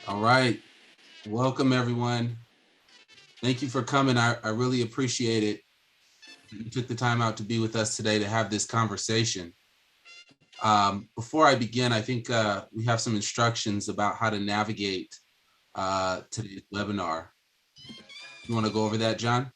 All right. Welcome, everyone. Thank you for coming. I really appreciate it. You took the time out to be with us today to have this conversation. Before I begin, I think we have some instructions about how to navigate today's webinar. You want to go over that, John?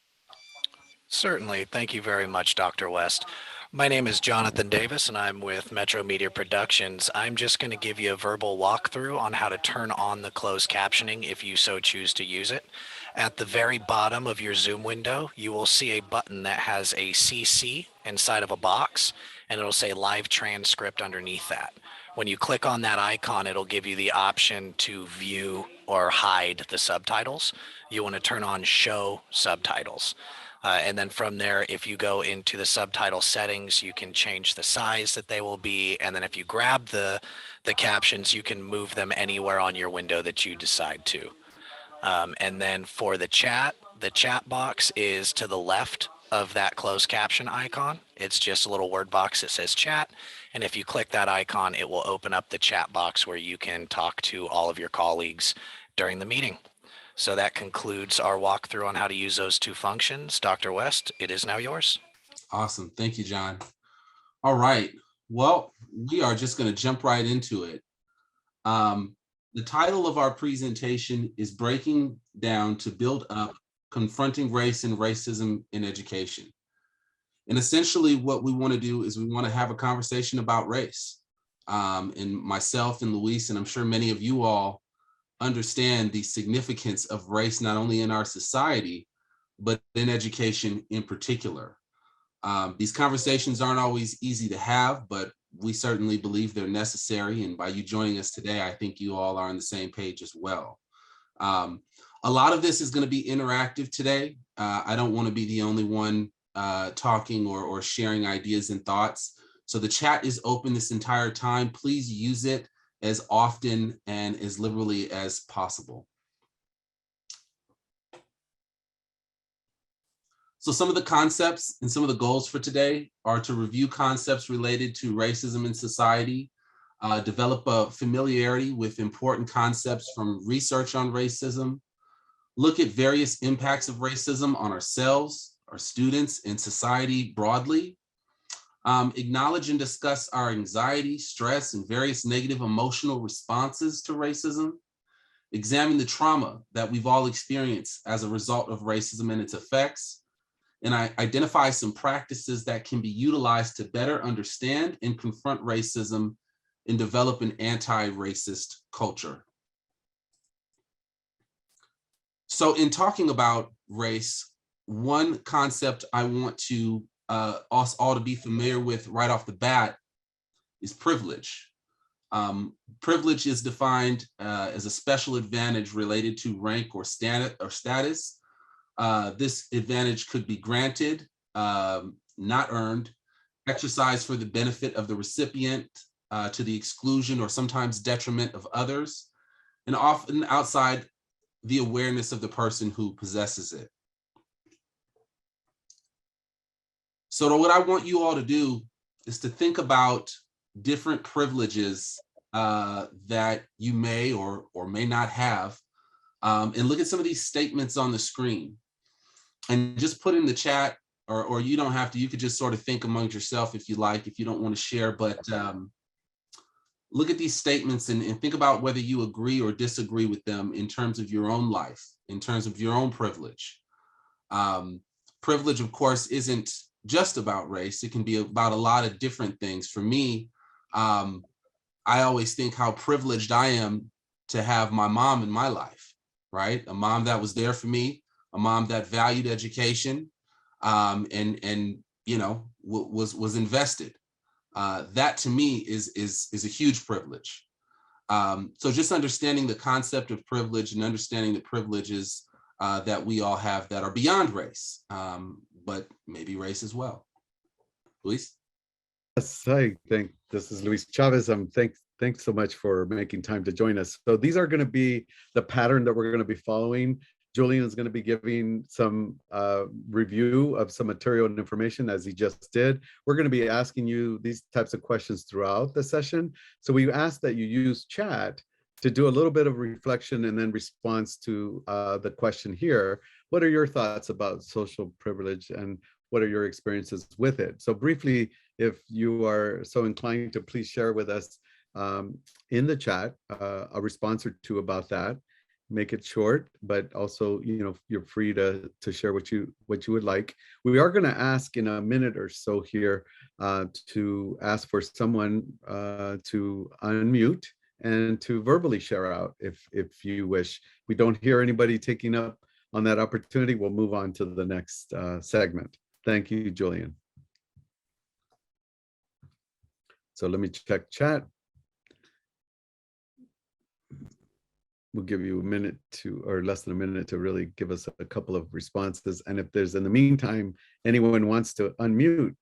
Certainly. Thank you very much, Dr. West. My name is Jonathan Davis, and I'm with Metro Media Productions. I'm just going to give you a verbal walkthrough on how to turn on the closed captioning if you so choose to use it. At the very bottom of your Zoom window, you will see a button that has a CC inside of a box, and it'll say live transcript underneath that. When you click on that icon, it'll give you the option to view or hide the subtitles. You want to turn on show subtitles. And then from there, if you go into the subtitle settings, you can change the size that they will be. And then if you grab the captions, you can move them anywhere on your window that you decide to. And then for the chat box is to the left of that closed caption icon. It's just a little word box that says chat. And if you click that icon, it will open up the chat box where you can talk to all of your colleagues during the meeting. So that concludes our walkthrough on how to use those two functions. Dr. West, it is now yours. Awesome. Thank you, John. All right. Well, we are just going to jump right into it. The title of our presentation is Breaking Down to Build Up, Confronting Race and Racism in Education. And essentially what we want to do is we want to have a conversation about race. And myself and Luis, and I'm sure many of you all understand the significance of race, not only in our society, but in education in particular. These conversations aren't always easy to have, but we certainly believe they're necessary. And by you joining us today, I think you all are on the same page as well. A lot of this is going to be interactive today. I don't want to be the only one talking or sharing ideas and thoughts. So the chat is open this entire time. Please use it as often and as liberally as possible. So some of the concepts and some of the goals for today are to review concepts related to racism in society, develop a familiarity with important concepts from research on racism, look at various impacts of racism on ourselves, our students, and society broadly, acknowledge and discuss our anxiety, stress, and various negative emotional responses to racism, examine the trauma that we've all experienced as a result of racism and its effects, and I identify some practices that can be utilized to better understand and confront racism and develop an anti-racist culture. So in talking about race, one concept I want to us all to be familiar with right off the bat is privilege. Privilege is defined as a special advantage related to rank or status. This advantage could be granted, not earned, exercised for the benefit of the recipient, to the exclusion or sometimes detriment of others, and often outside the awareness of the person who possesses it. So what I want you all to do is to think about different privileges that you may or may not have, and look at some of these statements on the screen. And just put in the chat, or you don't have to, you could just sort of think amongst yourself if you like, if you don't want to share, but look at these statements and think about whether you agree or disagree with them in terms of your own life, in terms of your own privilege. Privilege, of course, isn't just about race. It can be about a lot of different things. For me, I always think how privileged I am to have my mom in my life, right? A mom that was there for me, a mom that valued education, and you know, was invested. That to me is a huge privilege. So just understanding the concept of privilege and understanding the privileges that we all have that are beyond race, but maybe race as well. Luis? Yes, I think this is Luis Chavez. Thanks so much for making time to join us. So these are going to be the pattern that we're going to be following. Julian is going to be giving some review of some material and information as he just did. We're going to be asking you these types of questions throughout the session. So we ask that you use chat to do a little bit of reflection and then response to the question here. What are your thoughts about social privilege and what are your experiences with it? So briefly, if you are so inclined to please share with us in the chat a response or two about that. Make it short, but also, you're free to share what you would like. We are going to ask in a minute or so here to ask for someone to unmute and to verbally share out if you wish. We don't hear anybody taking up on that opportunity. We'll move on to the next segment. Thank you, Julian. So let me check chat. We'll give you a minute or less than a minute to really give us a couple of responses. And if there's, in the meantime, anyone wants to unmute,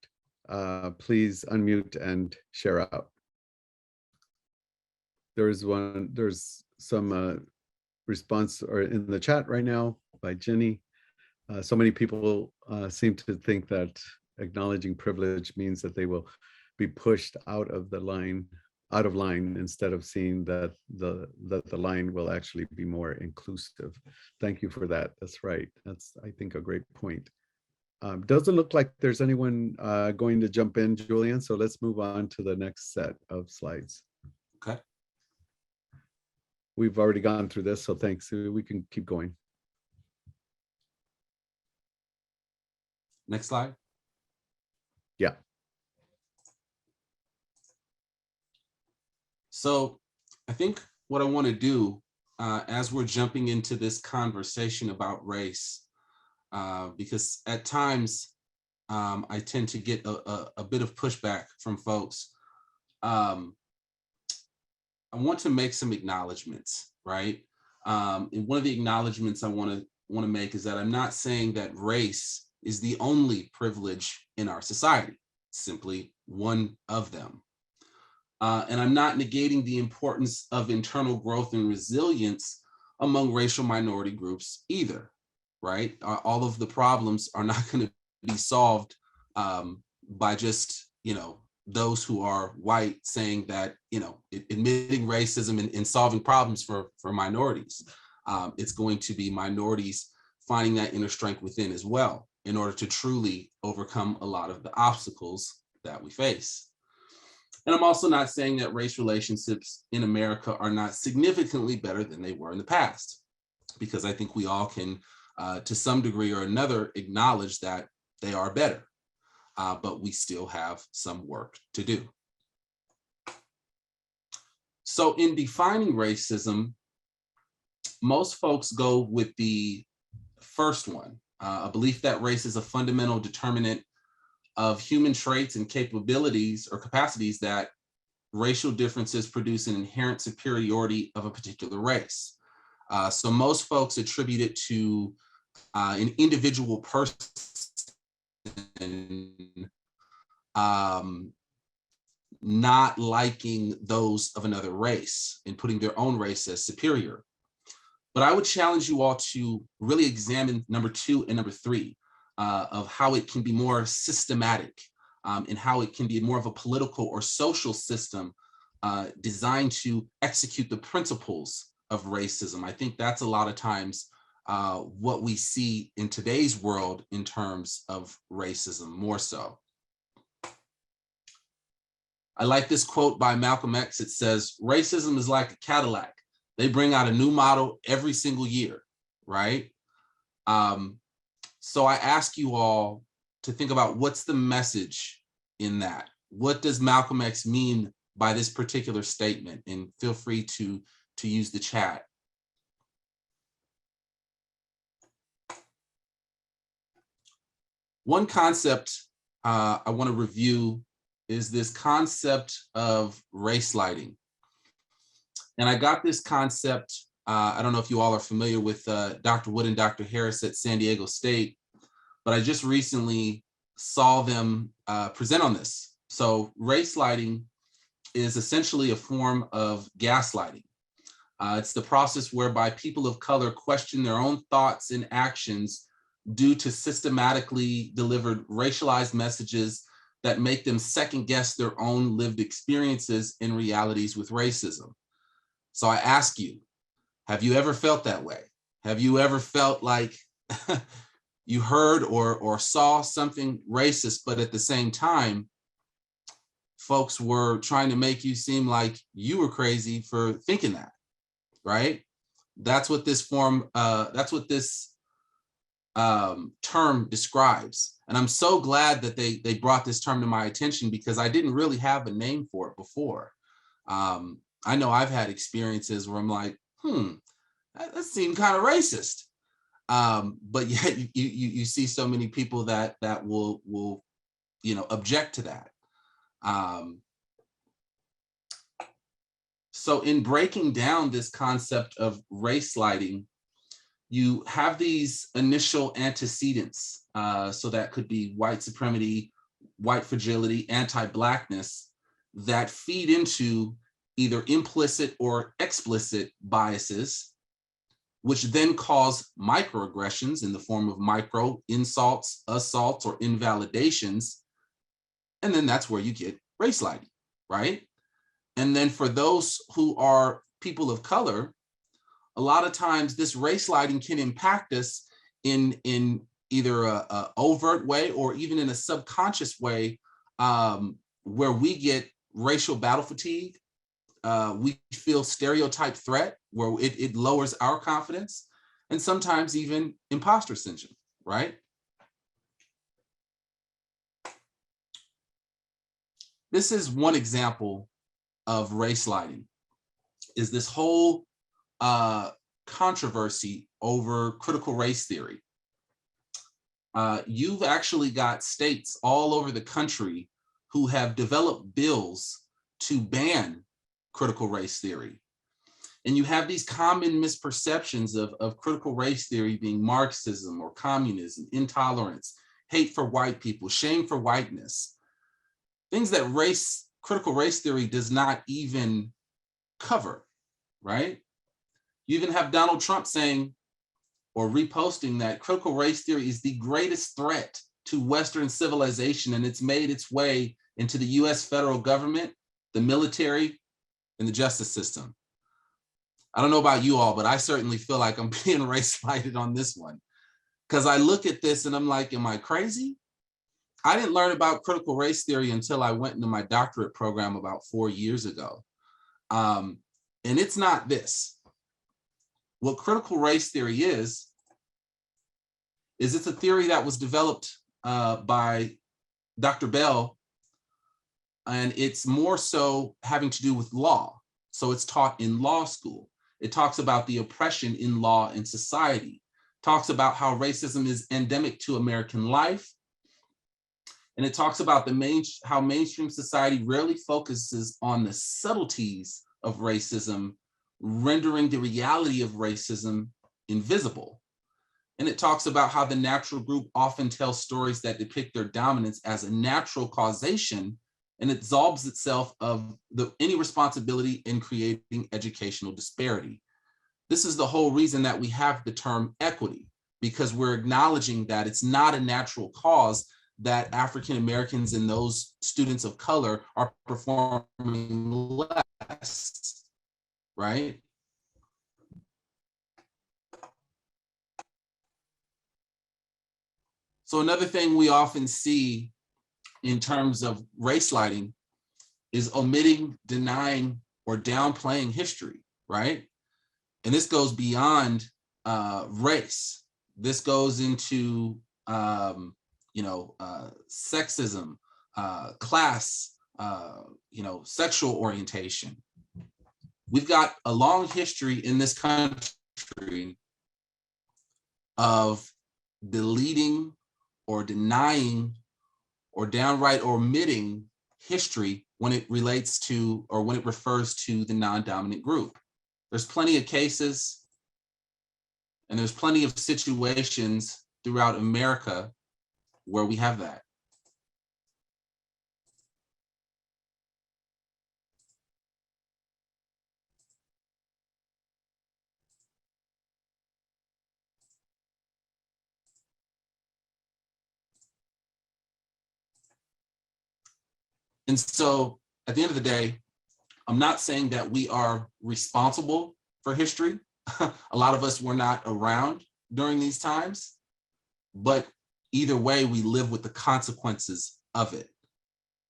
please unmute and share out. There's some response or in the chat right now by Jenny. So many people seem to think that acknowledging privilege means that they will be pushed out of line, instead of seeing that the line will actually be more inclusive. Thank you for that. That's right. That's, I think, a great point. Doesn't look like there's anyone going to jump in, Julian. So let's move on to the next set of slides. Okay. We've already gone through this, so thanks. We can keep going. Next slide. Yeah. So I think what I want to do as we're jumping into this conversation about race, because at times I tend to get a bit of pushback from folks. I want to make some acknowledgments, right? And one of the acknowledgments I want to make is that I'm not saying that race is the only privilege in our society, simply one of them. And I'm not negating the importance of internal growth and resilience among racial minority groups either, right? All of the problems are not going to be solved by just, those who are white saying that, admitting racism and solving problems for minorities. It's going to be minorities finding that inner strength within as well in order to truly overcome a lot of the obstacles that we face. And I'm also not saying that race relationships in America are not significantly better than they were in the past, because I think we all can, to some degree or another, acknowledge that they are better, but we still have some work to do. So in defining racism, most folks go with the first one, a belief that race is a fundamental determinant of human traits and capabilities or capacities, that racial differences produce an inherent superiority of a particular race. So most folks attribute it to an individual person not liking those of another race and putting their own race as superior. But I would challenge you all to really examine number 2 and number 3. Of how it can be more systematic and how it can be more of a political or social system designed to execute the principles of racism. I think that's a lot of times what we see in today's world in terms of racism, more so. I like this quote by Malcolm X. It says, racism is like a Cadillac. They bring out a new model every single year, right? So I ask you all to think about what's the message in that. What does Malcolm X mean by this particular statement? And feel free to use the chat. One concept I want to review is this concept of race lighting. And I got this concept, I don't know if you all are familiar with Dr. Wood and Dr. Harris at San Diego State, but I just recently saw them present on this. So race lighting is essentially a form of gaslighting. It's the process whereby people of color question their own thoughts and actions due to systematically delivered racialized messages that make them second guess their own lived experiences and realities with racism. So I ask you, have you ever felt that way? Have you ever felt like you heard or saw something racist, but at the same time, folks were trying to make you seem like you were crazy for thinking that, right? That's what this term describes. And I'm so glad that they brought this term to my attention, because I didn't really have a name for it before. I know I've had experiences where I'm like, that seemed kind of racist. But yet you see so many people that will object to that. So in breaking down this concept of race lighting, you have these initial antecedents. So that could be white supremacy, white fragility, anti-Blackness, that feed into either implicit or explicit biases, which then cause microaggressions in the form of micro insults, assaults, or invalidations. And then that's where you get race lighting, right? And then for those who are people of color, a lot of times this race lighting can impact us in either a overt way or even in a subconscious way, where we get racial battle fatigue. We feel stereotype threat, where it lowers our confidence, and sometimes even imposter syndrome, right? This is one example of race lighting, is this whole controversy over critical race theory. You've actually got states all over the country who have developed bills to ban critical race theory. And you have these common misperceptions of critical race theory being Marxism or communism, intolerance, hate for white people, shame for whiteness, things that critical race theory does not even cover, right? You even have Donald Trump saying or reposting that critical race theory is the greatest threat to Western civilization, and it's made its way into the US federal government, the military, and the justice system. I don't know about you all, but I certainly feel like I'm being race lighted on this one, because I look at this and I'm like, am I crazy? I didn't learn about critical race theory until I went into my doctorate program about 4 years ago. And it's not this. What critical race theory is it's a theory that was developed by Dr. Bell, and it's more so having to do with law. So it's taught in law school. It talks about the oppression in law and society, talks about how racism is endemic to American life, and it talks about how mainstream society rarely focuses on the subtleties of racism, rendering the reality of racism invisible. And it talks about how the natural group often tells stories that depict their dominance as a natural causation, and it absolves itself of any responsibility in creating educational disparity. This is the whole reason that we have the term equity, because we're acknowledging that it's not a natural cause that African Americans and those students of color are performing less, right? So another thing we often see in terms of race lighting is omitting, denying, or downplaying history, right? And this goes beyond race. This goes into sexism, class, sexual orientation. We've got a long history in this country of deleting or denying or downright omitting history when it relates to or when it refers to the non-dominant group. There's plenty of cases and there's plenty of situations throughout America where we have that. And so at the end of the day, I'm not saying that we are responsible for history. A lot of us were not around during these times, but either way, we live with the consequences of it.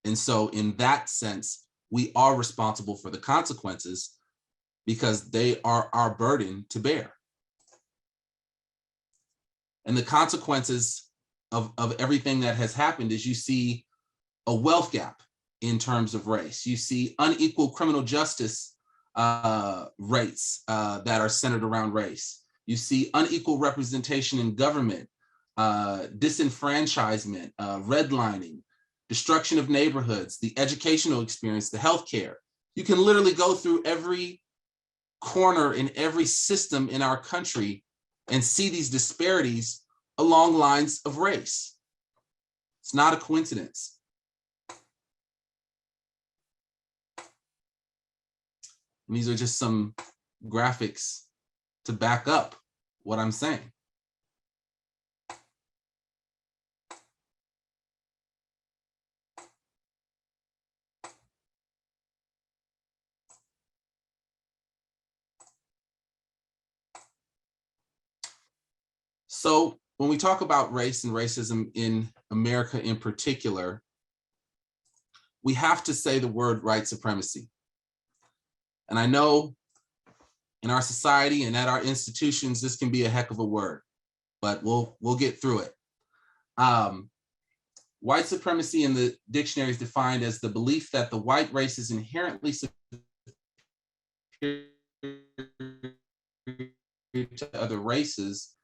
And so in that sense, we are responsible for the consequences because they are our burden to bear. And the consequences of everything that has happened is you see a wealth gap in terms of race. You see unequal criminal justice rates that are centered around race. You see unequal representation in government, disenfranchisement, redlining, destruction of neighborhoods, the educational experience, the healthcare. You can literally go through every corner in every system in our country and see these disparities along lines of race. It's not a coincidence. And these are just some graphics to back up what I'm saying. So when we talk about race and racism in America in particular, we have to say the word white supremacy. And I know in our society and at our institutions, this can be a heck of a word, but we'll get through it. White supremacy in the dictionary is defined as the belief that the white race is inherently superior to other races,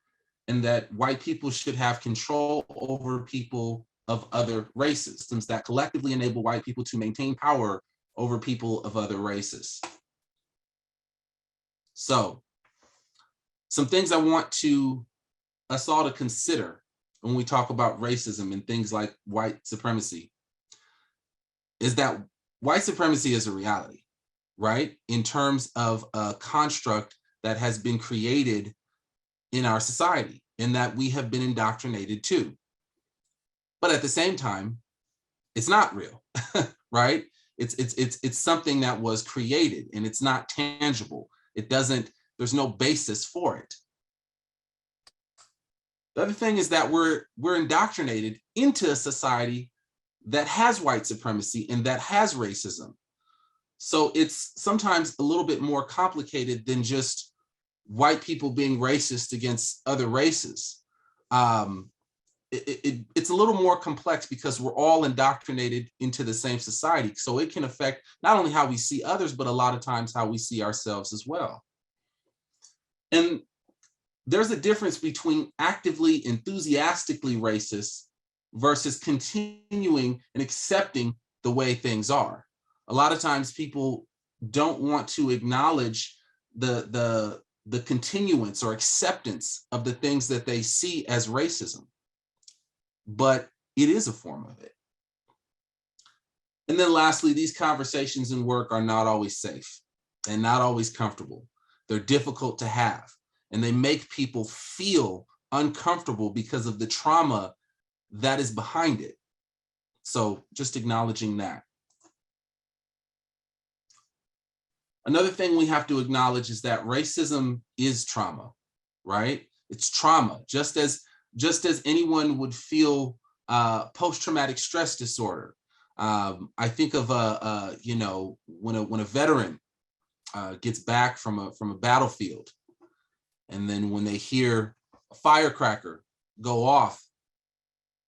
and that white people should have control over people of other races, systems that collectively enable white people to maintain power over people of other races. So, some things I want us all to consider when we talk about racism and things like white supremacy is that white supremacy is a reality, right? In terms of a construct that has been created in our society and that we have been indoctrinated to. But at the same time, it's not real, right? It's something that was created and it's not tangible. There's no basis for it. The other thing is that we're indoctrinated into a society that has white supremacy and that has racism. So it's sometimes a little bit more complicated than just white people being racist against other races. It's a little more complex because we're all indoctrinated into the same society. So it can affect not only how we see others, but a lot of times how we see ourselves as well. And there's a difference between actively, enthusiastically racist versus continuing and accepting the way things are. A lot of times people don't want to acknowledge the continuance or acceptance of the things that they see as racism, but it is a form of it. And then lastly, these conversations in work are not always safe and not always comfortable. They're difficult to have, and they make people feel uncomfortable because of the trauma that is behind it. So just acknowledging that. Another thing we have to acknowledge is that racism is trauma, right? It's trauma, just as anyone would feel post-traumatic stress disorder. I think of when a veteran gets back from a battlefield, and then when they hear a firecracker go off,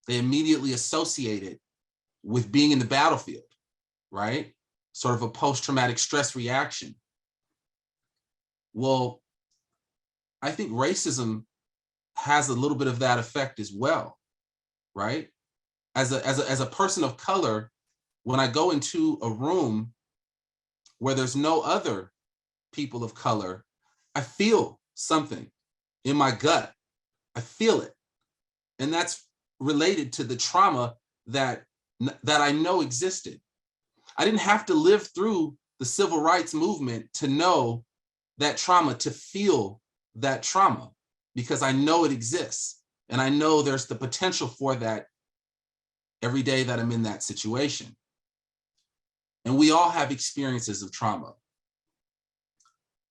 they immediately associate it with being in the battlefield, right? Sort of a post-traumatic stress reaction. Well, I think racism has a little bit of that effect as well, right? As a person of color, when I go into a room where there's no other people of color, I feel something in my gut. I feel it. And that's related to the trauma that I know existed. I didn't have to live through the civil rights movement to know that trauma, to feel that trauma, because I know it exists. And I know there's the potential for that every day that I'm in that situation. And we all have experiences of trauma.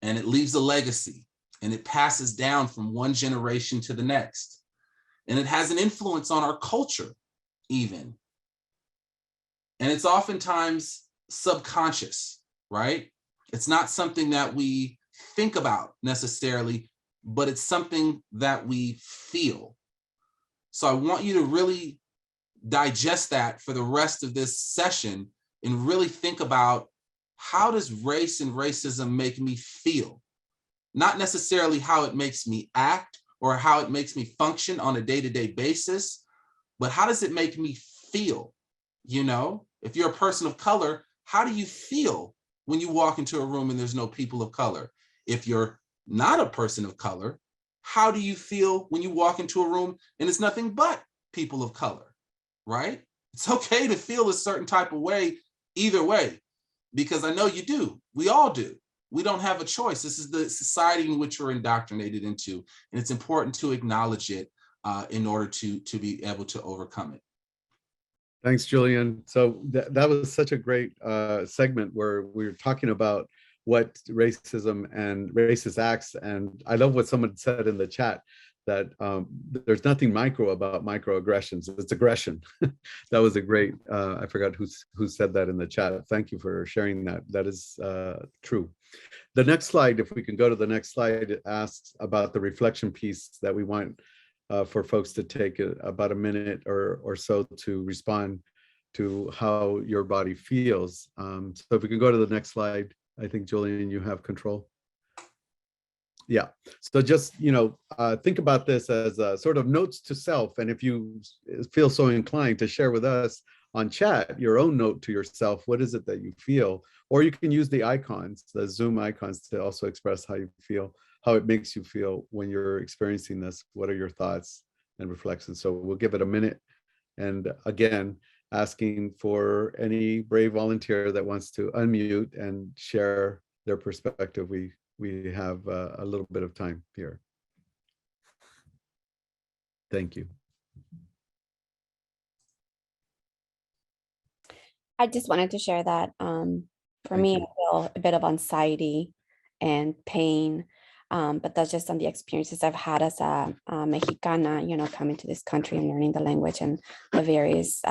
And it leaves a legacy, and it passes down from one generation to the next. And it has an influence on our culture, even. And it's oftentimes subconscious, right? It's not something that we think about necessarily, but it's something that we feel. So I want you to really digest that for the rest of this session and really think about, how does race and racism make me feel? Not necessarily how it makes me act or how it makes me function on a day-to-day basis, but how does it make me feel? You know, if you're a person of color, how do you feel when you walk into a room and there's no people of color? If you're not a person of color, how do you feel when you walk into a room and it's nothing but people of color, right? It's okay to feel a certain type of way either way, because I know you do. We all do. We don't have a choice. This is the society in which we're indoctrinated into, and it's important to acknowledge it in order to be able to overcome it. Thanks, Julian. So that was such a great segment where we were talking about what racism and racist acts. And I love what someone said in the chat, that there's nothing micro about microaggressions. It's aggression. That was a great, I forgot who said that in the chat. Thank you for sharing that. That is true. The next slide, if we can go to the next slide, it asks about the reflection piece that we want for folks to take about a minute or so to respond to how your body feels. So if we can go to the next slide, I think, Julian, you have control. Yeah, so just, think about this as sort of notes to self. And if you feel so inclined to share with us on chat your own note to yourself, what is it that you feel? Or you can use the icons, the Zoom icons, to also express how you feel, how it makes you feel when you're experiencing this. What are your thoughts and reflections? So we'll give it a minute. And again, asking for any brave volunteer that wants to unmute and share their perspective. We have a little bit of time here. Thank you. I just wanted to share that for me, I feel a bit of anxiety and pain, but that's just on the experiences I've had as a Mexicana, coming to this country and learning the language and the various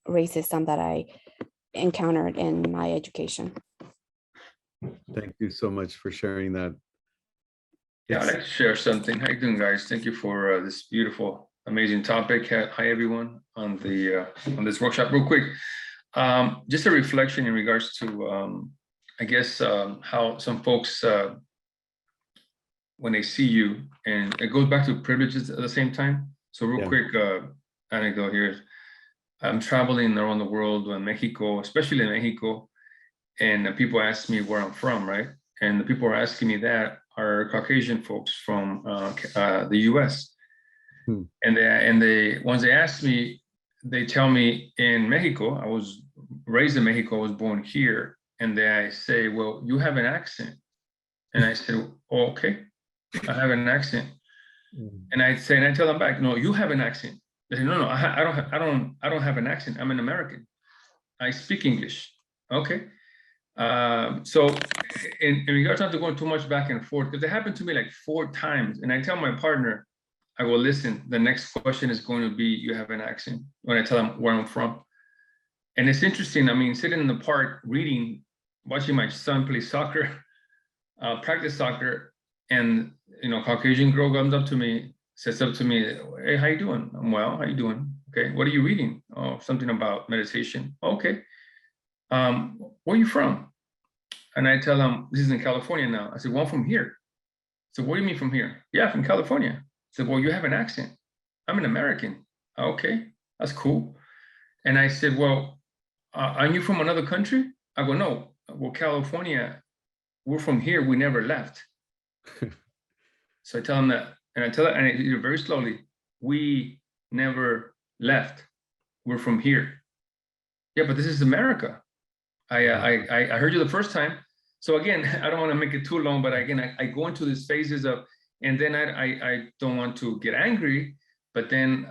racism that I encountered in my education. Thank you so much for sharing that. Yeah, I'd like to share something. How you doing, guys? Thank you for this beautiful, amazing topic. Hi, everyone on this workshop. Real quick, just a reflection in regards to, I guess, how some folks, when they see you, and it goes back to privileges at the same time. So real quick, anecdote here. I'm traveling around the world in Mexico, especially in Mexico, and people ask me where I'm from, right? And the people are asking me that are Caucasian folks from the US. And they once they ask me, they tell me in Mexico, I was raised in Mexico, I was born here. And they say, well, you have an accent. And I said, oh, okay, I have an accent. And I tell them back, no, you have an accent. They say, no, I don't have an accent. I'm an American. I speak English. Okay. So in regards not to going too much back and forth, because it happened to me like 4 times. And I tell my partner, I will listen. The next question is going to be, you have an accent, when I tell them where I'm from. And it's interesting. I mean, sitting in the park, reading, watching my son play soccer, practice soccer, and Caucasian girl comes up to me, says up to me, hey, how you doing? I'm well, how you doing? Okay, what are you reading? Oh, something about meditation. Okay. Where are you from? And I tell them, this is in California now. I said, well, I'm from here. So what do you mean from here? Yeah, from California. I said, well, you have an accent. I'm an American. Okay, that's cool. And I said, well, are you from another country? I go, no, well, California, we're from here. We never left. So I tell them that, and I tell it, and I do it very slowly. We never left. We're from here. Yeah, but this is America. I heard you the first time. So again, I don't want to make it too long, but again, I go into these phases of, and then I don't want to get angry, but then,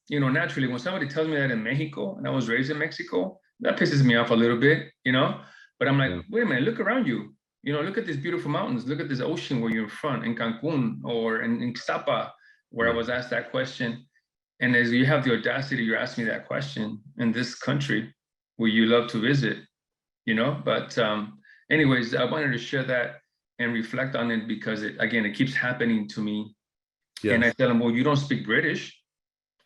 naturally, when somebody tells me that in Mexico, and I was raised in Mexico, that pisses me off a little bit, you know. But I'm like, Yeah. wait a minute, look around you. You know, look at these beautiful mountains. Look at this ocean where you're in front, in Cancun or in Xtapa, where I was asked that question. And as you have the audacity, you're asking me that question in this country where you love to visit, you know. But anyways, I wanted to share that and reflect on it because it keeps happening to me. Yes. And I tell them, well, you don't speak British.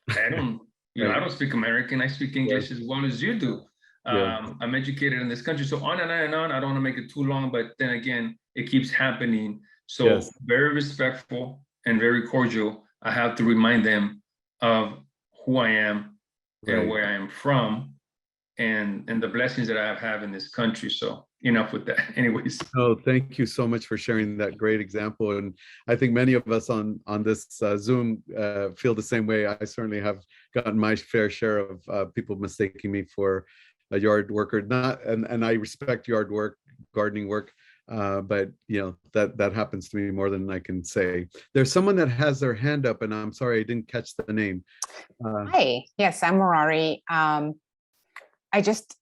I don't, you know, Right. I don't speak American. I speak English Yes. as well as you do. Yeah. I'm educated in this country. So on and on and on. I don't want to make it too long, but then again, it keeps happening. So Yes. very respectful and very cordial. I have to remind them of who I am and Right. where I am from and the blessings that I have in this country. So enough with that. Anyways. Oh, thank you so much for sharing that great example. And I think many of us on this Zoom feel the same way. I certainly have gotten my fair share of people mistaking me for a yard worker. Not, and I respect yard work, gardening work, but you know that happens to me more than I can say. There's someone that has their hand up, and I'm sorry I didn't catch the name. Hi, yes, I'm Murari. I just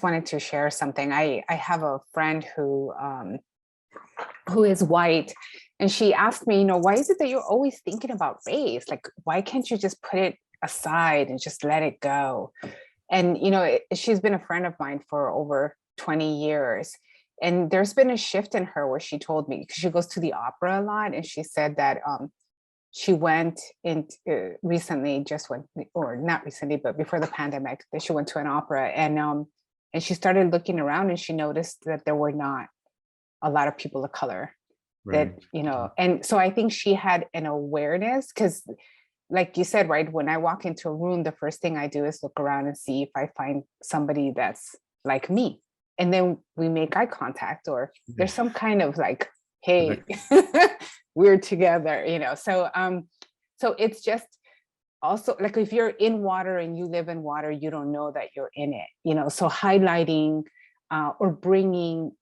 wanted to share something. I have a friend who is white, and she asked me, you know, why is it that you're always thinking about race? Like, why can't you just put it aside and just let it go? And you know, she's been a friend of mine for over 20 years. And there's been a shift in her where she told me, because she goes to the opera a lot, and she said that she went in recently, or not recently, but before the pandemic, that she went to an opera, and she started looking around, and she noticed that there were not a lot of people of color. Right. That, you know, and so I think she had an awareness, because like you said, right, when I walk into a room, the first thing I do is look around and see if I find somebody that's like me. And then we make eye contact, or there's some kind of like, hey, we're together, you know. So so it's just also like, if you're in water and you live in water, you don't know that you're in it, you know. So highlighting or bringing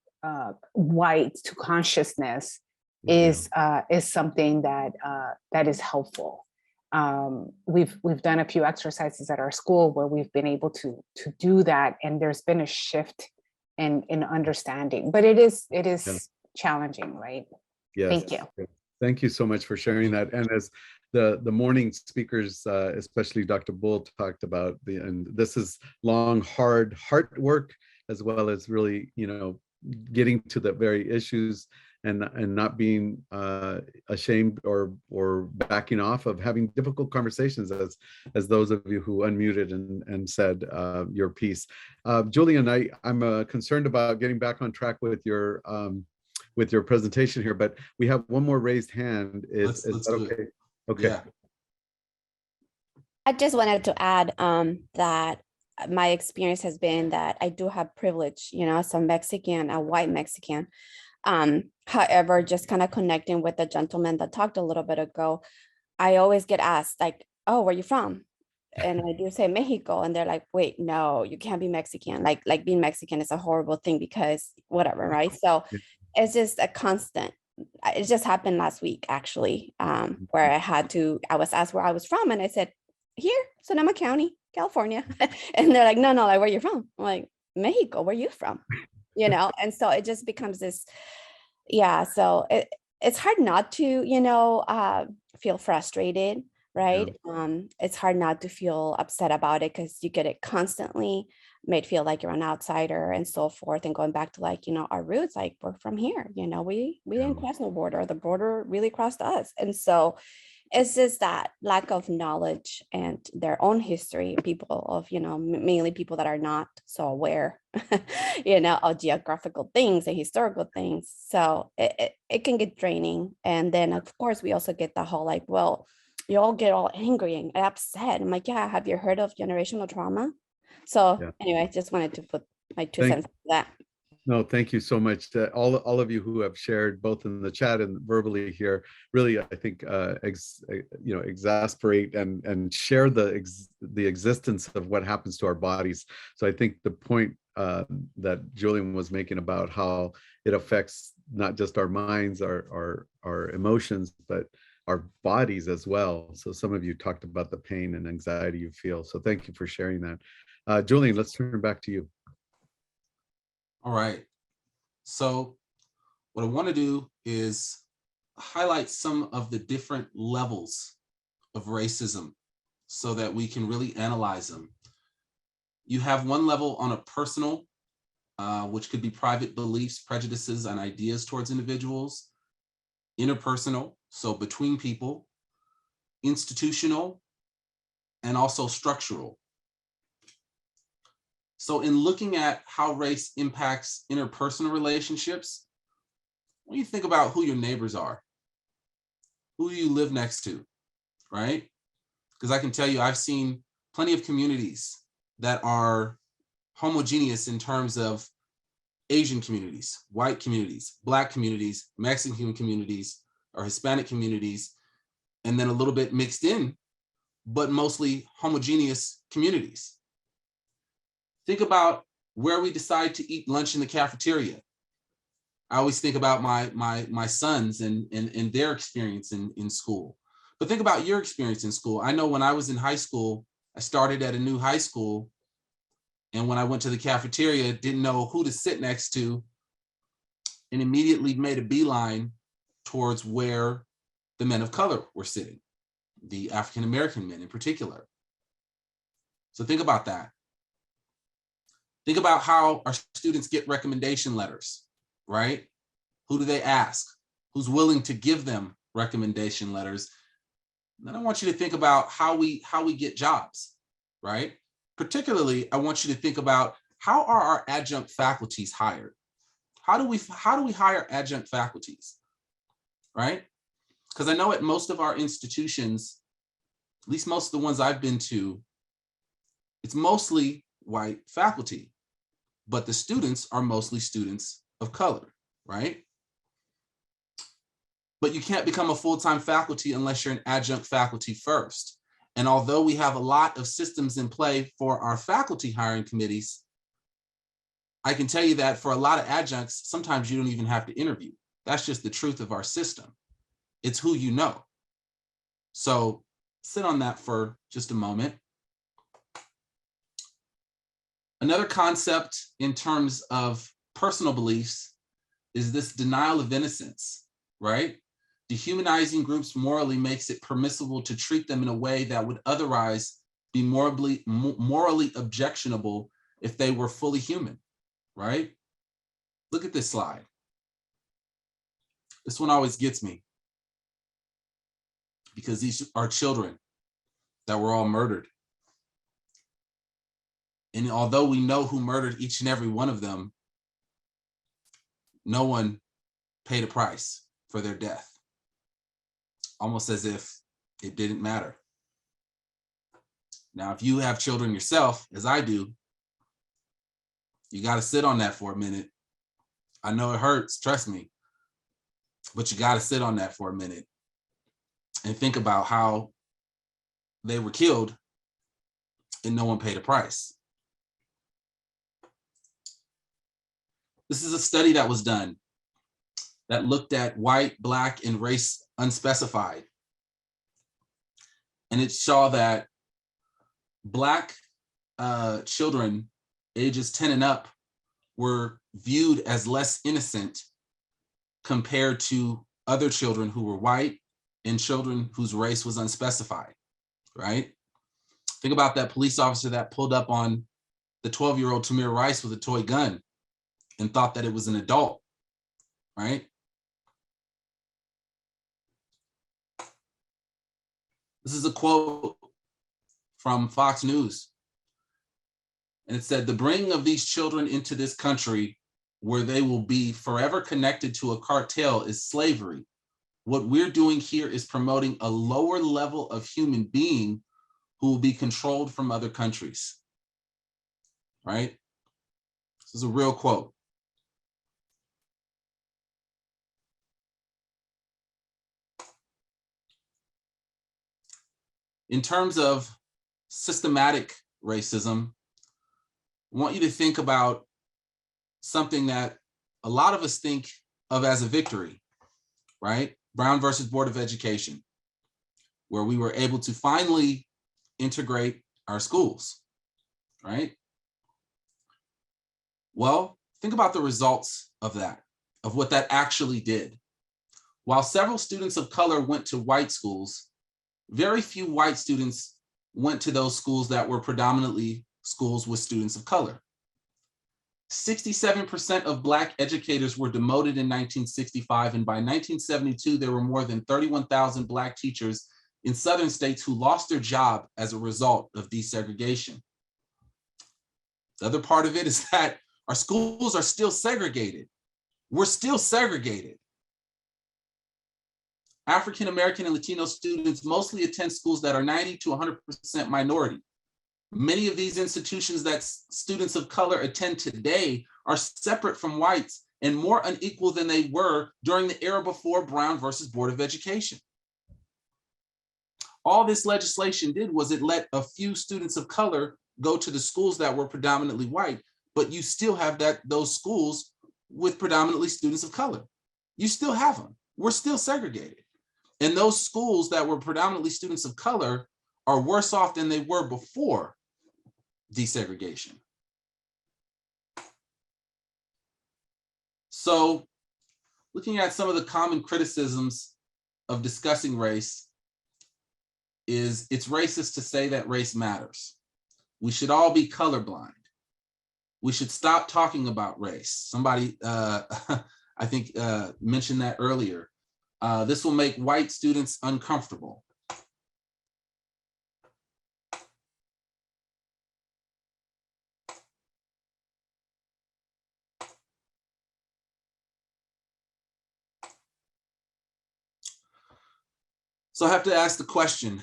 white to consciousness is something that that is helpful. We've done a few exercises at our school where we've been able to do that, and there's been a shift in understanding, but it is challenging, right? Yes. Thank you. Thank you so much for sharing that. And as the morning speakers, especially Dr. Bull, talked about, and this is long, hard heart work, as well as really, you know, getting to the very issues and not being ashamed or backing off of having difficult conversations, as those of you who unmuted and said your piece. Julian, I'm concerned about getting back on track with your presentation here, but we have one more raised hand. Is that okay? Okay. Yeah. I just wanted to add that my experience has been that I do have privilege, you know, as a Mexican, a white Mexican. However, just kind of connecting with the gentleman that talked a little bit ago, I always get asked like, oh, where are you from? And I do say Mexico, and they're like, wait, no, you can't be Mexican. Like being Mexican is a horrible thing because whatever, right? So it's just a constant. It just happened last week, actually, where I was asked where I was from, and I said, here, Sonoma County, California. And they're like, no, like, where are you from? I'm like, Mexico, where are you from? You know, and so it just becomes this, yeah, so it's hard not to, you know, feel frustrated, right? It's hard not to feel upset about it because you get it constantly, made feel like you're an outsider and so forth. And going back to, like, you know, our roots, like, we're from here, you know, we didn't cross no border, the border really crossed us. And so it's just that lack of knowledge and their own history, people of, you know, mainly people that are not so aware, you know, of geographical things and historical things. So it can get draining. And then of course we also get the whole like, well, you all get all angry and upset. I'm like, yeah, have you heard of generational trauma? So anyway, I just wanted to put my 2 cents on that. No, thank you so much. All of you who have shared both in the chat and verbally here, really, I think, you know, exasperate and share the existence of what happens to our bodies. So I think the point that Julian was making about how it affects not just our minds, our emotions, but our bodies as well. So some of you talked about the pain and anxiety you feel. So thank you for sharing that. Julian, let's turn back to you. All right. So what I want to do is highlight some of the different levels of racism so that we can really analyze them. You have one level on a personal, which could be private beliefs, prejudices, and ideas towards individuals. Interpersonal, so between people. Institutional, and also structural. So in looking at how race impacts interpersonal relationships, when you think about who your neighbors are, who you live next to, right? Because I can tell you, I've seen plenty of communities that are homogeneous in terms of Asian communities, white communities, Black communities, Mexican communities, or Hispanic communities, and then a little bit mixed in, but mostly homogeneous communities. Think about where we decide to eat lunch in the cafeteria. I always think about my sons and their experience in school. But think about your experience in school. I know when I was in high school, I started at a new high school. And when I went to the cafeteria, didn't know who to sit next to, and immediately made a beeline towards where the men of color were sitting, the African-American men in particular. So think about that. Think about how our students get recommendation letters, right? Who do they ask? Who's willing to give them recommendation letters? Then I want you to think about how we get jobs, right? Particularly, I want you to think about how are our adjunct faculties hired? How do we hire adjunct faculties, right? Because I know at most of our institutions, at least most of the ones I've been to, it's mostly white faculty, but the students are mostly students of color, right? But you can't become a full-time faculty unless you're an adjunct faculty first. And although we have a lot of systems in play for our faculty hiring committees, I can tell you that for a lot of adjuncts, sometimes you don't even have to interview. That's just the truth of our system. It's who you know. So sit on that for just a moment. Another concept in terms of personal beliefs is this denial of innocence, right? Dehumanizing groups morally makes it permissible to treat them in a way that would otherwise be morally objectionable if they were fully human, right? Look at this slide. This one always gets me because these are children that were all murdered. And although we know who murdered each and every one of them, no one paid a price for their death. Almost as if it didn't matter. Now, if you have children yourself, as I do, you got to sit on that for a minute. I know it hurts, trust me, but you got to sit on that for a minute and think about how they were killed and no one paid a price. This is a study that was done that looked at white, Black, and race unspecified. And it saw that Black children ages 10 and up were viewed as less innocent compared to other children who were white and children whose race was unspecified, right? Think about that police officer that pulled up on the 12-year-old Tamir Rice with a toy gun and thought that it was an adult, right? This is a quote from Fox News. And it said, "The bringing of these children into this country where they will be forever connected to a cartel is slavery. What we're doing here is promoting a lower level of human being who will be controlled from other countries." Right? This is a real quote. In terms of systematic racism, I want you to think about something that a lot of us think of as a victory, right? Brown versus Board of Education. where we were able to finally integrate our schools, right? Well, think about the results of that, of what that actually did. While several students of color went to white schools, very few white students went to those schools that were predominantly schools with students of color. 67% of Black educators were demoted in 1965, and by 1972, there were more than 31,000 Black teachers in Southern states who lost their job as a result of desegregation. The other part of it is that our schools are still segregated. We're still segregated. African American and Latino students mostly attend schools that are 90 to 100% minority. Many of these institutions that students of color attend today are separate from whites and more unequal than they were during the era before Brown versus Board of Education. All this legislation did was it let a few students of color go to the schools that were predominantly white, but you still have those schools with predominantly students of color. You still have them. We're still segregated. And those schools that were predominantly students of color are worse off than they were before desegregation. So, looking at some of the common criticisms of discussing race is it's racist to say that race matters. We should all be colorblind. We should stop talking about race. Somebody, I think, mentioned that earlier. This will make white students uncomfortable. So I have to ask the question,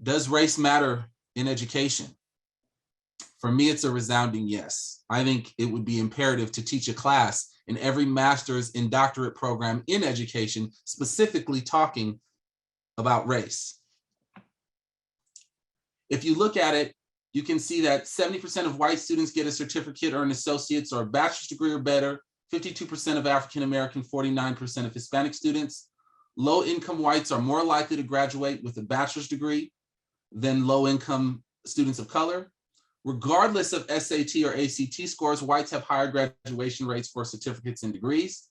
does race matter in education? For me, it's a resounding yes. I think it would be imperative to teach a class in every master's and doctorate program in education, specifically talking about race. If you look at it, you can see that 70% of white students get a certificate or an associate's or a bachelor's degree or better, 52% of African American, 49% of Hispanic students. Low-income whites are more likely to graduate with a bachelor's degree than low-income students of color. Regardless of SAT or ACT scores, whites have higher graduation rates for certificates and degrees.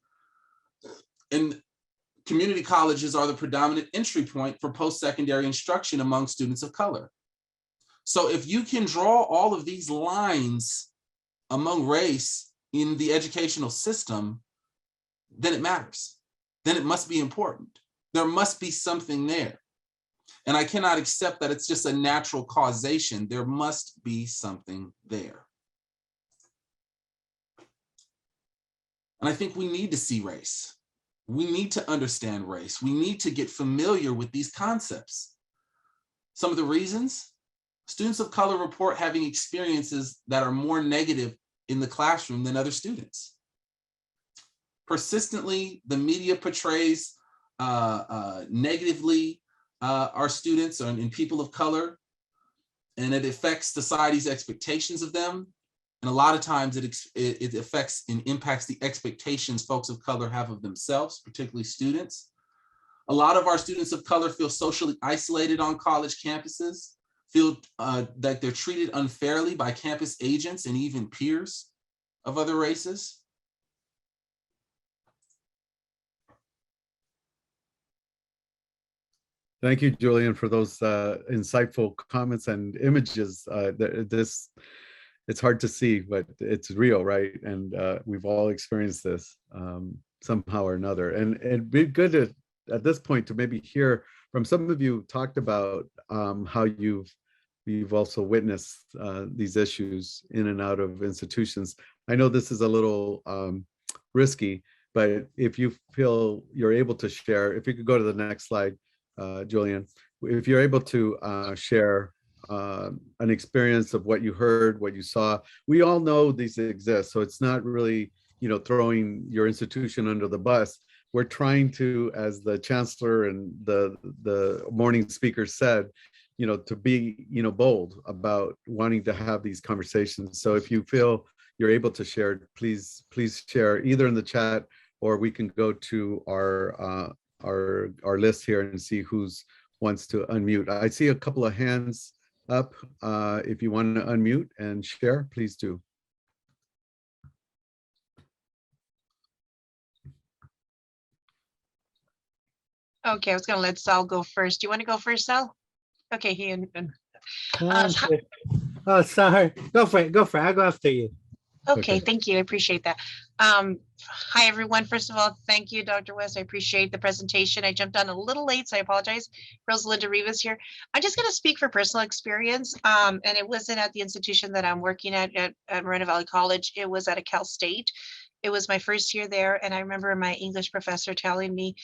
And community colleges are the predominant entry point for post-secondary instruction among students of color. So if you can draw all of these lines among race in the educational system, then it matters. Then it must be important. There must be something there. And I cannot accept that it's just a natural causation. There must be something there. And I think we need to see race. We need to understand race. We need to get familiar with these concepts. Some of the reasons, students of color report having experiences that are more negative in the classroom than other students. Persistently, the media portrays negatively our students and people of color, and it affects society's expectations of them. And a lot of times it affects and impacts the expectations folks of color have of themselves, particularly students. A lot of our students of color feel socially isolated on college campuses, feel that they're treated unfairly by campus agents and even peers of other races. Thank you, Julian, for those insightful comments and images. It's hard to see, but it's real, right? And we've all experienced this somehow or another. And it'd be good at this point to maybe hear from some of you talked about how you've also witnessed these issues in and out of institutions. I know this is a little risky, but if you feel you're able to share, if you could go to the next slide, Julian, if you're able to share an experience of what you heard, what you saw. We all know these exist, so it's not really, throwing your institution under the bus. We're trying to, as the chancellor and the morning speaker said, to be, bold about wanting to have these conversations. So if you feel you're able to share, please share either in the chat, or we can go to our list here and see who's wants to unmute. I see a couple of hands up. If you want to unmute and share, please do. Okay, I was gonna let Sal go first. Do you want to go first, Sal? Okay, Sure. Oh, sorry. Go for it. Go for it. I'll go after you. okay, Okay. thank you. I appreciate that. Hi, everyone. First of all, thank you, Dr. West. I appreciate the presentation. I jumped on a little late, so I apologize. Rosalinda Rivas here. I'm just going to speak for personal experience, and it wasn't at the institution that I'm working at Moreno Valley College. It was at a Cal State. It was my first year there, and I remember my English professor telling me,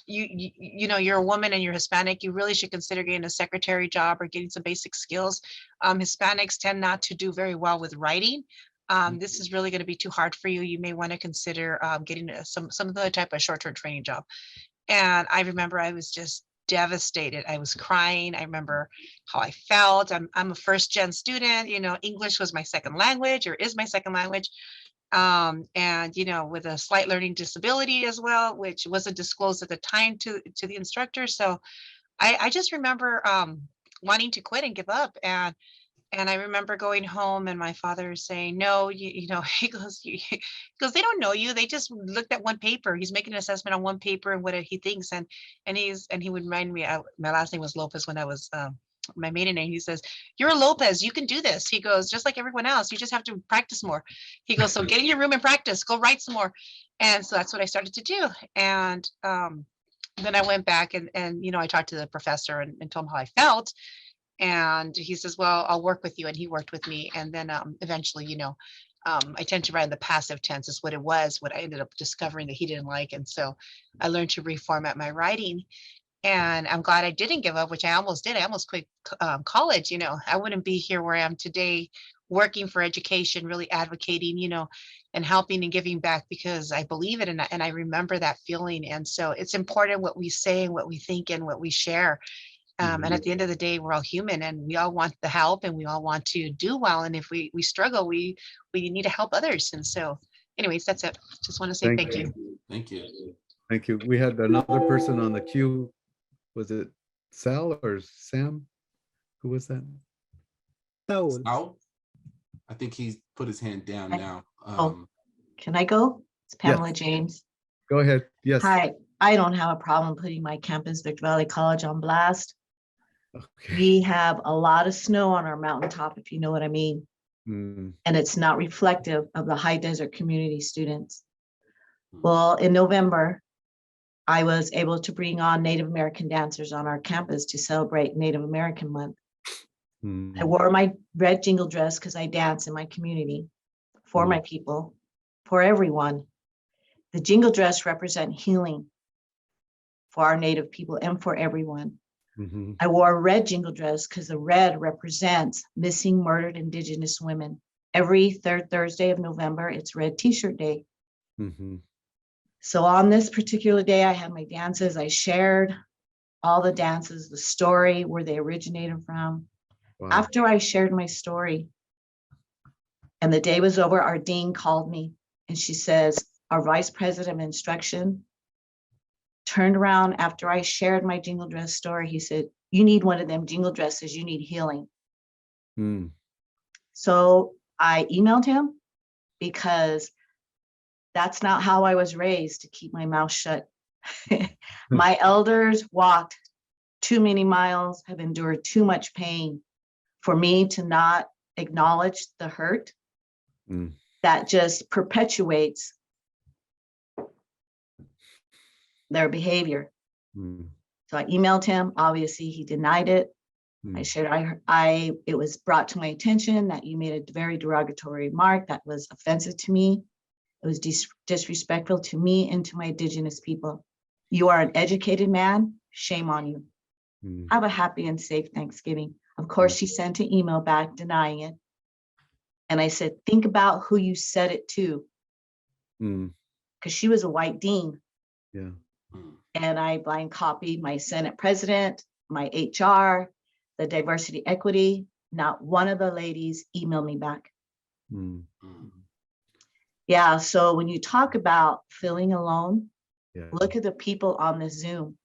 you know, you're a woman and you're Hispanic, you really should consider getting a secretary job or getting some basic skills. Hispanics tend not to do very well with writing. This is really going to be too hard for you. You may want to consider getting some other type of short-term training job. And I remember I was just devastated. I was crying. I remember how I felt. I'm a first-gen student. You know, English was my second language, or is my second language. And you know, with a slight learning disability as well, which wasn't disclosed at the time to the instructor. So I just remember wanting to quit and give up. And I remember going home and my father saying, no, you know, he goes, they don't know you. They just looked at one paper. He's making an assessment on one paper and what he thinks. And he would remind me, my last name was Lopez when I was my maiden name. He says, you're a Lopez, you can do this. He goes, just like everyone else, you just have to practice more. He goes, so get in your room and practice, go write some more. And so that's what I started to do. And then I went back and you know, I talked to the professor and told him how I felt. And he says, well, I'll work with you. And he worked with me. And then eventually, you know, I tend to write in the passive tense is what it was, what I ended up discovering that he didn't like. And so I learned to reformat my writing. And I'm glad I didn't give up, which I almost did. I almost quit college. You know, I wouldn't be here where I am today, working for education, really advocating, you know, and helping and giving back because I believe it. And I remember that feeling. And so it's important what we say and what we think and what we share. And at the end of the day, we're all human and we all want the help and we all want to do well. And if we struggle, we need to help others. And so anyways, that's it. Just want to say thank you. Thank you. Thank you. We had another person on the queue. Was it Sal or Sam? Who was that? So, Sal? I think he's put his hand down now. Can I go? It's Pamela James. Go ahead. Yes. Hi, I don't have a problem putting my campus, Victor Valley College, on blast. Okay. We have a lot of snow on our mountaintop, if you know what I mean. Mm, And it's not reflective of the high desert community students. Well, in November, I was able to bring on Native American dancers on our campus to celebrate Native American Month. mm, I wore my red jingle dress because I dance in my community for my people, for everyone. The jingle dress represent healing for our Native people and for everyone. mm-hmm, I wore a red jingle dress because the red represents missing, murdered Indigenous women. Every third Thursday of November, it's Red T-shirt Day. mm-hmm. So on this particular day, I had my dances. I shared all the dances, the story, where they originated from. Wow. After I shared my story and the day was over, our dean called me and she says, our vice president of instruction turned around after I shared my jingle dress story. He said, you need one of them jingle dresses, you need healing. Mm, So I emailed him because that's not how I was raised, to keep my mouth shut. My elders walked too many miles, have endured too much pain for me to not acknowledge the hurt that just perpetuates their behavior. So I emailed him. Obviously, he denied it. I shared, it was brought to my attention that you made a very derogatory remark that was offensive to me. It was disrespectful to me and to my Indigenous people. You are an educated man. Shame on you. Have a happy and safe Thanksgiving. Of course, she sent an email back denying it. And I said, think about who you said it to. Because she was a white dean. Yeah. And I blind copied my Senate president, my HR, the diversity equity. Not one of the ladies emailed me back. Yeah, so when you talk about feeling alone, look at the people on the Zoom.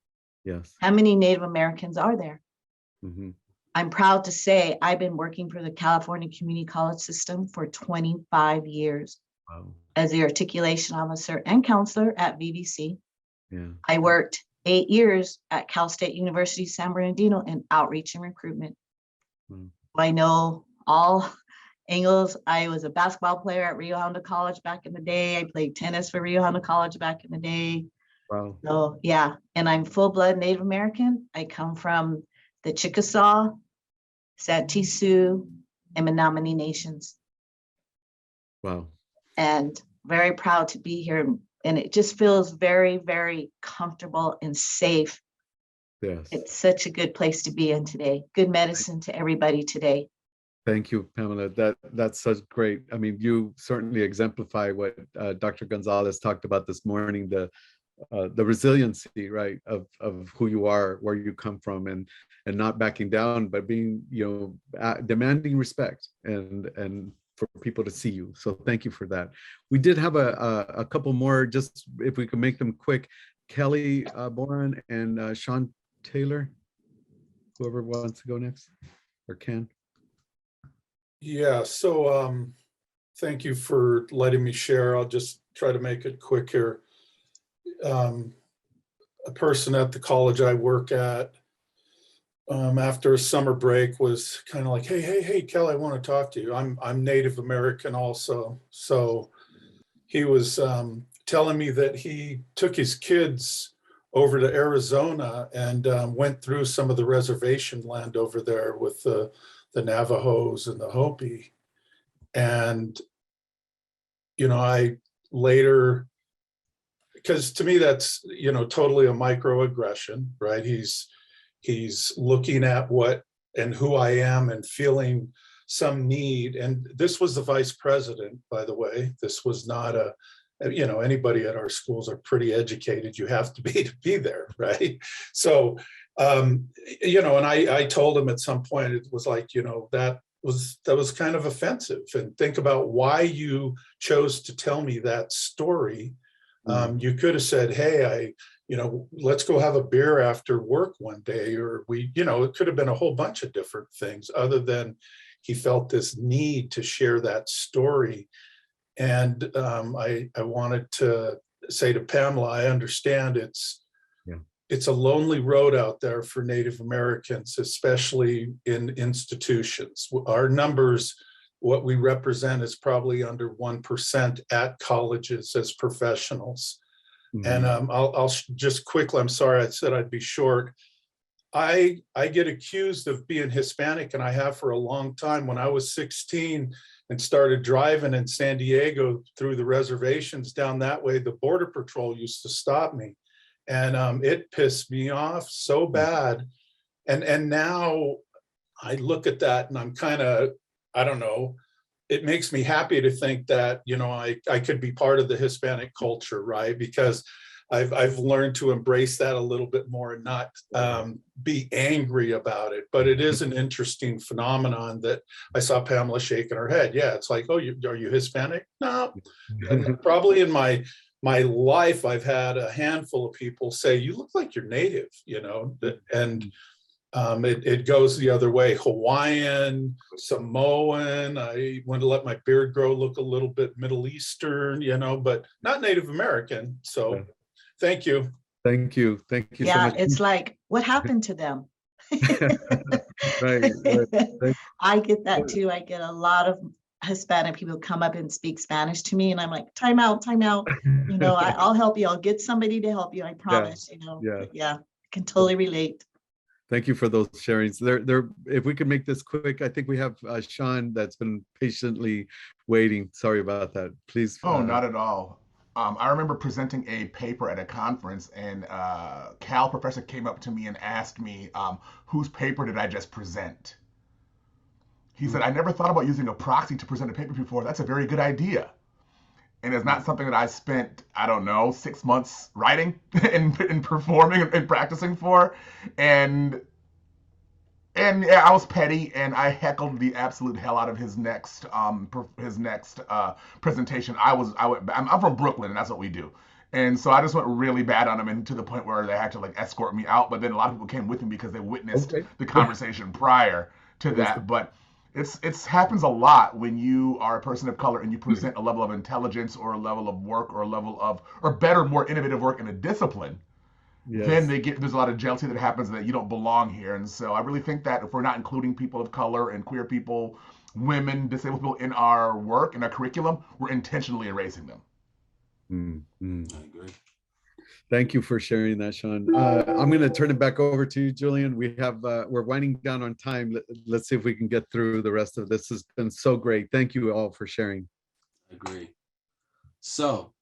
Yes. How many Native Americans are there? Mm-hmm. I'm proud to say I've been working for the California Community College System for 25 years. Wow. As the articulation officer and counselor at VVC. Yeah. I worked 8 years at Cal State University San Bernardino in outreach and recruitment. I know all angles. I was a basketball player at Rio Hondo College back in the day. I played tennis for Rio Hondo College back in the day. Wow. So yeah, and I'm full-blood Native American. I come from the Chickasaw, Santee Sioux, and Menominee nations. Wow. And very proud to be here. And it just feels very, very comfortable and safe. Yes. It's such a good place to be in today. Good medicine to everybody today. Thank you, Pamela. That's such great. I mean, you certainly exemplify what Dr. Gonzalez talked about this morning, the resiliency, right, of who you are, where you come from, and not backing down, but being, demanding respect and for people to see you. So thank you for that. We did have a couple more, just if we could make them quick. Kelly Boren and Sean Taylor, whoever wants to go next or can. Yeah, so thank you for letting me share. I'll just try to make it quick here. A person at the college I work at, after a summer break, was kind of like, hey, Kelly, I want to talk to you. I'm Native American also. So he was telling me that he took his kids over to Arizona and went through some of the reservation land over there with the Navajos and the Hopi. And, I later, because to me that's, totally a microaggression, right? He's looking at what and who I am and feeling some need. And this was the vice president, by the way. This was not anybody at our schools are pretty educated. You have to be there, right? So, and I told him at some point, it was like, that was kind of offensive. And think about why you chose to tell me that story. You could have said, hey, let's go have a beer after work one day, or it could have been a whole bunch of different things other than he felt this need to share that story. And I wanted to say to Pamela, I understand it's a lonely road out there for Native Americans, especially in institutions. Our numbers, what we represent, is probably under 1% at colleges as professionals. And I'll just quickly, I'm sorry, I said I'd be short. I get accused of being Hispanic, and I have for a long time. When I was 16 and started driving in San Diego through the reservations down that way, the Border Patrol used to stop me. And it pissed me off so bad. And now I look at that and I'm kind of, I don't know, it makes me happy to think that, I could be part of the Hispanic culture, right? Because I've learned to embrace that a little bit more and not be angry about it. But it is an interesting phenomenon that I saw Pamela shaking her head. Yeah, it's like, oh, are you Hispanic? No. And probably in my life, I've had a handful of people say, you look like you're Native, and it goes the other way. Hawaiian, Samoan. I want to let my beard grow, look a little bit Middle Eastern, but not Native American. So thank you. Thank you. Thank you so Yeah, much. it's like, what happened to them? Right. I get that too. I get a lot of Hispanic people come up and speak Spanish to me, and I'm like, time out. I'll help you. I'll get somebody to help you. I promise. Yeah. But yeah, I can totally relate. Thank you for those sharings. If we could make this quick, I think we have Sean that's been patiently waiting. Sorry about that. Please. Oh, not at all. I remember presenting a paper at a conference, and Cal professor came up to me and asked me, whose paper did I just present? He said, I never thought about using a proxy to present a paper before. That's a very good idea. And it's not something that I spent, 6 months writing and performing and practicing for. And yeah, I was petty, and I heckled the absolute hell out of his next presentation. I'm from Brooklyn, and that's what we do. And so I just went really bad on them, and to the point where they had to like escort me out. But then a lot of people came with me because they witnessed Okay. the conversation prior to It was that. But it's happens a lot when you are a person of color and you present a level of intelligence or a level of work or a level of, or better, more innovative work in a discipline. Then yes. there's a lot of jealousy that happens that you don't belong here. And so I really think that if we're not including people of color and queer people, women, disabled people in our work, in our curriculum, we're intentionally erasing them. I agree. Thank you for sharing that, Sean. I'm going to turn it back over to you, Julian. We're winding down on time. Let's see if we can get through the rest of this. Has been so great. Thank you all for sharing. I agree. So,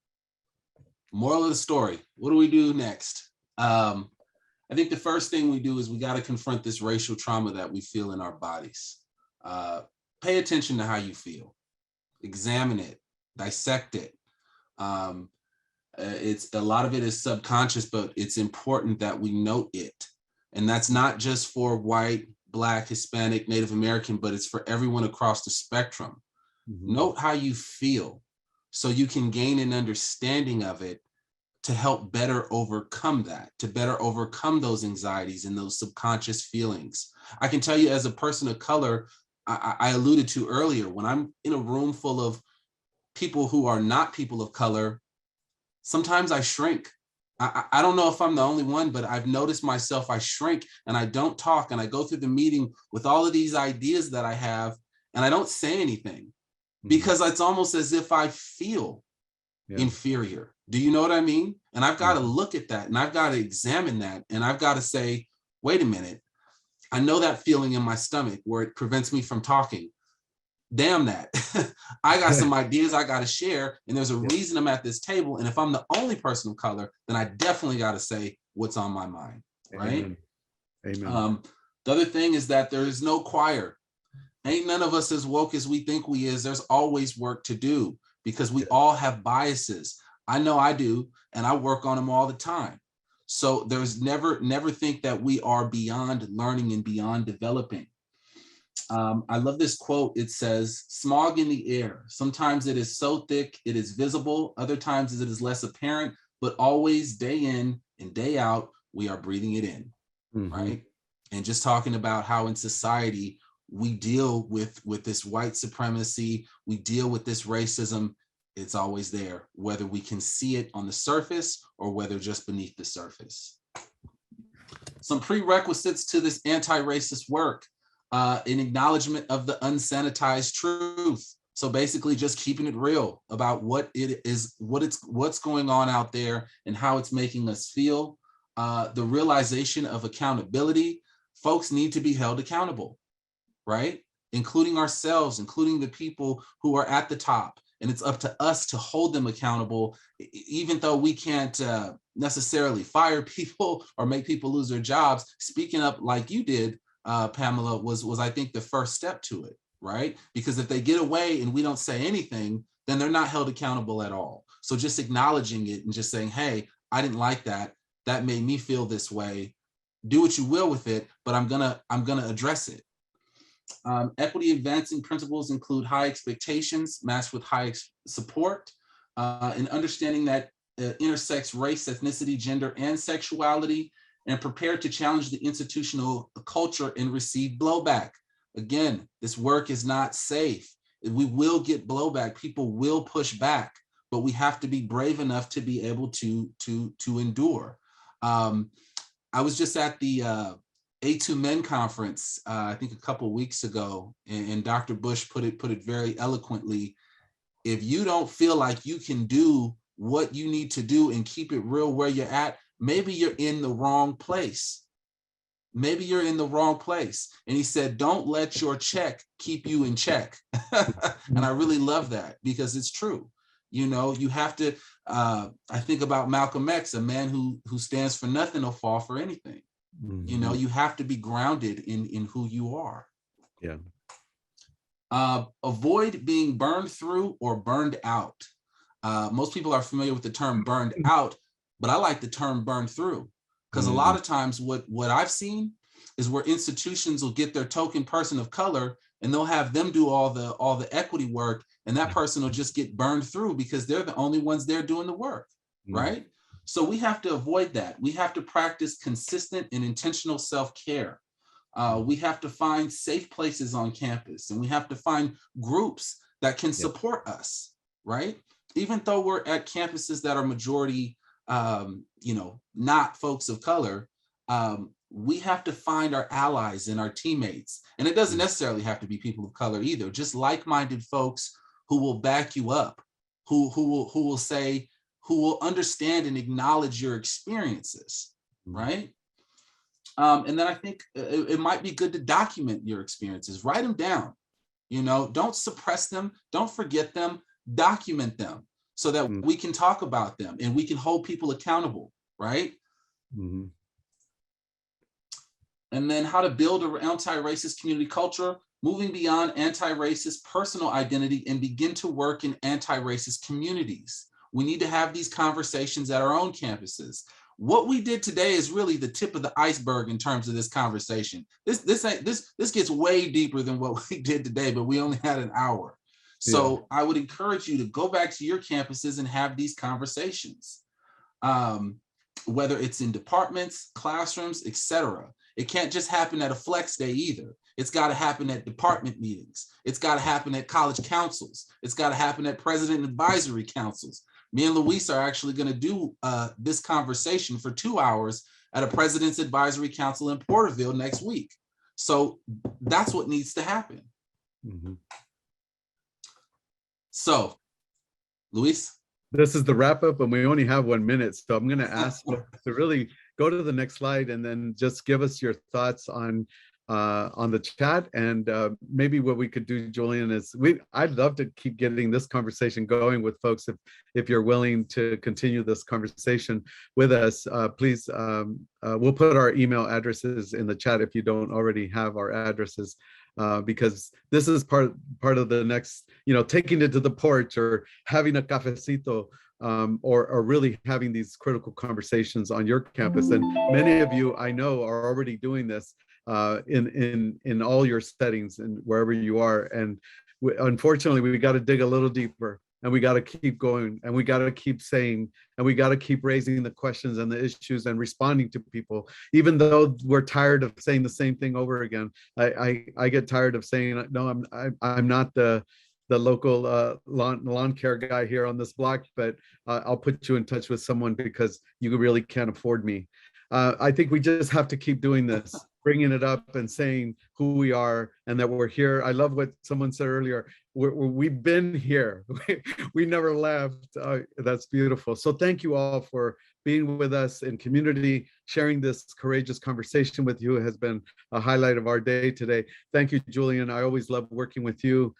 moral of the story, what do we do next? I think the first thing we do is we got to confront this racial trauma that we feel in our bodies. Pay attention to how you feel. Examine it, dissect it. It's a lot of it is subconscious, but it's important that we note it. And that's not just for white, Black, Hispanic, Native American, but it's for everyone across the spectrum. Note how you feel so you can gain an understanding of it to help better overcome that, to better overcome those anxieties and those subconscious feelings. I can tell you as a person of color, I alluded to earlier, when I'm in a room full of people who are not people of color, sometimes I shrink. I don't know if I'm the only one, but I've noticed myself, I shrink and I don't talk, and I go through the meeting with all of these ideas that I have and I don't say anything because it's almost as if I feel inferior. Do you know what I mean? And I've got to look at that and I've got to examine that and I've got to say, wait a minute, I know that feeling in my stomach where it prevents me from talking. Damn that. I got some ideas I got to share, and there's a reason I'm at this table. And if I'm the only person of color, then I definitely got to say what's on my mind, right? Amen. The other thing is that there is no choir. Ain't none of us as woke as we think we is. There's always work to do because we all have biases. I know I do, and I work on them all the time. So there's never think that we are beyond learning and beyond developing. I love this quote. It says, smog in the air. Sometimes it is so thick, it is visible. Other times it is less apparent, but always day in and day out, we are breathing it in, right? And just talking about how in society, we deal with this white supremacy, we deal with this racism, it's always there, whether we can see it on the surface or whether just beneath the surface. Some prerequisites to this anti-racist work. An acknowledgement of the unsanitized truth. So basically just keeping it real about what it is, what's going on out there and how it's making us feel. The realization of accountability. Folks need to be held accountable, right? Including ourselves, including the people who are at the top. And it's up to us to hold them accountable, even though we can't necessarily fire people or make people lose their jobs. Speaking up like you did, Pamela, was I think the first step to it, right? Because if they get away and we don't say anything, then they're not held accountable at all. So just acknowledging it and just saying, hey, I didn't like that. That made me feel this way. Do what you will with it, but I'm gonna address it. Equity advancing principles include high expectations matched with high support, and understanding that intersects race, ethnicity, gender, and sexuality, and prepared to challenge the institutional culture and receive blowback. Again, this work is not safe. We will get blowback. People will push back, but we have to be brave enough to be able to endure. I was just at the A2 Men conference, I think a couple of weeks ago, and Dr. Bush put it very eloquently. If you don't feel like you can do what you need to do and keep it real where you're at, maybe you're in the wrong place. Maybe you're in the wrong place. And he said, don't let your check keep you in check. And I really love that because it's true. You know, you have to, I think about Malcolm X, a man who stands for nothing will fall for anything. You know, you have to be grounded in who you are. Yeah. Avoid being burned through or burned out. Most people are familiar with the term burned out, but I like the term burned through, because a lot of times what I've seen is where institutions will get their token person of color and they'll have them do all the equity work, and that person will just get burned through because they're the only ones there doing the work. right? So we have to avoid that. We have to practice consistent and intentional self-care. We have to find safe places on campus, and we have to find groups that can support us, right? Even though we're at campuses that are majority, not folks of color, we have to find our allies and our teammates. And it doesn't necessarily have to be people of color either, just like-minded folks who will back you up, who will say, who will understand and acknowledge your experiences, right? And then I think it might be good to document your experiences, write them down, don't suppress them, don't forget them, document them so that we can talk about them and we can hold people accountable, right? And then how to build an anti-racist community culture, moving beyond anti-racist personal identity and begin to work in anti-racist communities. We need to have these conversations at our own campuses. What we did today is really the tip of the iceberg in terms of this conversation. This gets way deeper than what we did today, but we only had an hour. So I would encourage you to go back to your campuses and have these conversations, whether it's in departments, classrooms, etc. It can't just happen at a flex day either. It's got to happen at department meetings. It's got to happen at college councils. It's got to happen at president advisory councils. Me and Luis are actually going to do this conversation for 2 hours at a president's advisory council in Porterville next week. So that's what needs to happen. So, Luis? This is the wrap up, and we only have 1 minute. So I'm going to ask you to really go to the next slide and then just give us your thoughts on the chat. And maybe what we could do, Julian, is I'd love to keep getting this conversation going with folks. If you're willing to continue this conversation with us, please, we'll put our email addresses in the chat if you don't already have our addresses. Because this is part of the next, taking it to the porch or having a cafecito, or really having these critical conversations on your campus. And many of you I know are already doing this in all your settings and wherever you are. And unfortunately, we got to dig a little deeper, and we got to keep going, and we got to keep saying, and we got to keep raising the questions and the issues and responding to people, even though we're tired of saying the same thing over again. I get tired of saying, no, I'm not the local lawn care guy here on this block, but I'll put you in touch with someone because you really can't afford me. I think we just have to keep doing this, bringing it up and saying who we are and that we're here. I love what someone said earlier. We've been here. We never left. That's beautiful. So thank you all for being with us in community, sharing this courageous conversation with you. It has been a highlight of our day today. Thank you, Julian. I always love working with you.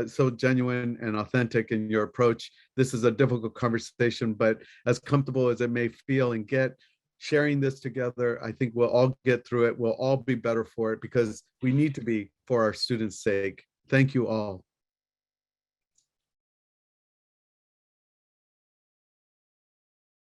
So genuine and authentic in your approach. This is a difficult conversation, but as comfortable as it may feel and get, sharing this together, I think we'll all get through it. We'll all be better for it because we need to be for our students' sake. Thank you all.